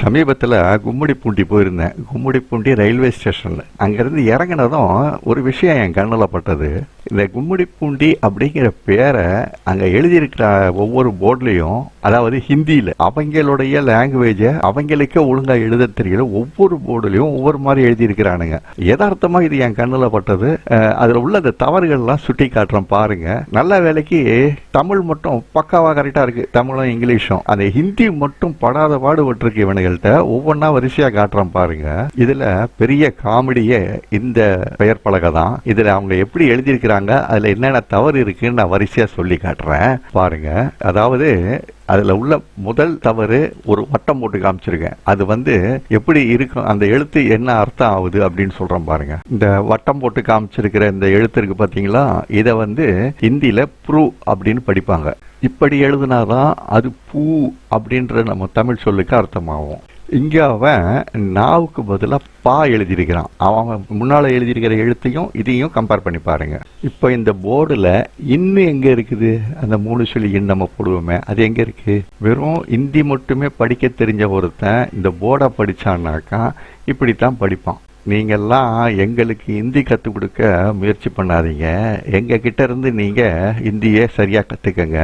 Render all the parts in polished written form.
சமீபத்தில் கும்மிடிப்பூண்டி போயிருந்தேன். கும்மிடிப்பூண்டி ரயில்வே ஸ்டேஷனில் அங்கேருந்து இறங்கினதும் ஒரு விஷயம் என் கண்ணில் பட்டது. இந்த கும்மிடிப்பூண்டி அப்படிங்கிற பேரை அங்கே எழுதியிருக்கிற ஒவ்வொரு போர்ட்லேயும், அதாவது ஹிந்தியில் அவங்களுடைய லாங்குவேஜை அவங்களுக்கே ஒழுங்காக எழுத தெரியல, ஒவ்வொரு போர்டுலையும் ஒவ்வொரு மாதிரி எழுதியிருக்கிறானுங்க. யதார்த்தமாக இது என் கண்ணில் பட்டது. அதில் உள்ள அந்த தவறுகள்லாம் சுட்டி காட்டுறேன் பாருங்க. நல்ல வேலைக்கு தமிழ் மட்டும் பக்காவாக கரெக்டாக இருக்குது, தமிழும் இங்கிலீஷும். அந்த ஹிந்தி மட்டும் படாத பாடுபட்டிருக்கு இவனுங்கள்ட்ட. ஒவ்வொன்றா வரிசையாக காட்டுறேன் பாருங்க. இதில் பெரிய காமெடியே இந்த பெயர் பலகை தான். இதில் அவங்க எப்படி எழுதியிருக்கிறாங்க, அதில் என்னென்ன தவறு இருக்குன்னு நான் வரிசையாக சொல்லி காட்டுறேன் பாருங்க. அதாவது அதில் உள்ள முதல் தவறு, ஒரு வட்டம் போட்டு காமிச்சிருக்கேன். அது எப்படி இருக்கும், அந்த எழுத்து என்ன அர்த்தம் ஆகுது அப்படின்னு சொல்கிறேன் பாருங்க. இந்த வட்டம் போட்டு காமிச்சிருக்கிற இந்த எழுத்து இருக்கு பார்த்தீங்களா, இதை ஹிந்தியில் ப்ரூ அப்படின்னு படிப்பாங்க. இப்படி எழுதுனாதான் அது பூ அப்படின்ற நம்ம தமிழ் சொல்லுக்கு அர்த்தமாகும். இங்கே அவன் நாவுக்கு பதிலாக பா எழுதியிருக்கிறான். அவன் முன்னால் எழுதியிருக்கிற எழுத்தையும் இதையும் கம்பேர் பண்ணி பாருங்க. இப்போ இந்த போர்டில் இன்னும் எங்கே இருக்குது, அந்த மூணு சொல்லி இன் நம்ம போடுவோமே, அது எங்கே இருக்குது? வெறும் ஹிந்தி மட்டுமே படிக்க தெரிஞ்ச ஒருத்தன் இந்த போர்டை படித்தான்னாக்கா இப்படித்தான் படிப்பான். நீங்கள்லாம் எங்களுக்கு ஹிந்தி கற்றுக் கொடுக்க முயற்சி பண்ணாதீங்க. எங்கள் கிட்ட இருந்து நீங்கள் ஹிந்தியை சரியாக கற்றுக்கங்க.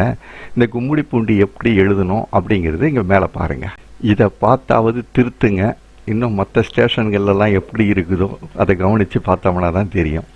இந்த கும்மிடிப்பூண்டி எப்படி எழுதணும் அப்படிங்கிறது இங்கே மேலே பாருங்கள். இதை பார்த்தாவது திருத்துங்க. இன்னும் மற்ற ஸ்டேஷன்கள்லாம் எப்படி இருக்குதோ அதை கவனித்து பார்த்தோம்னா தான் தெரியும்.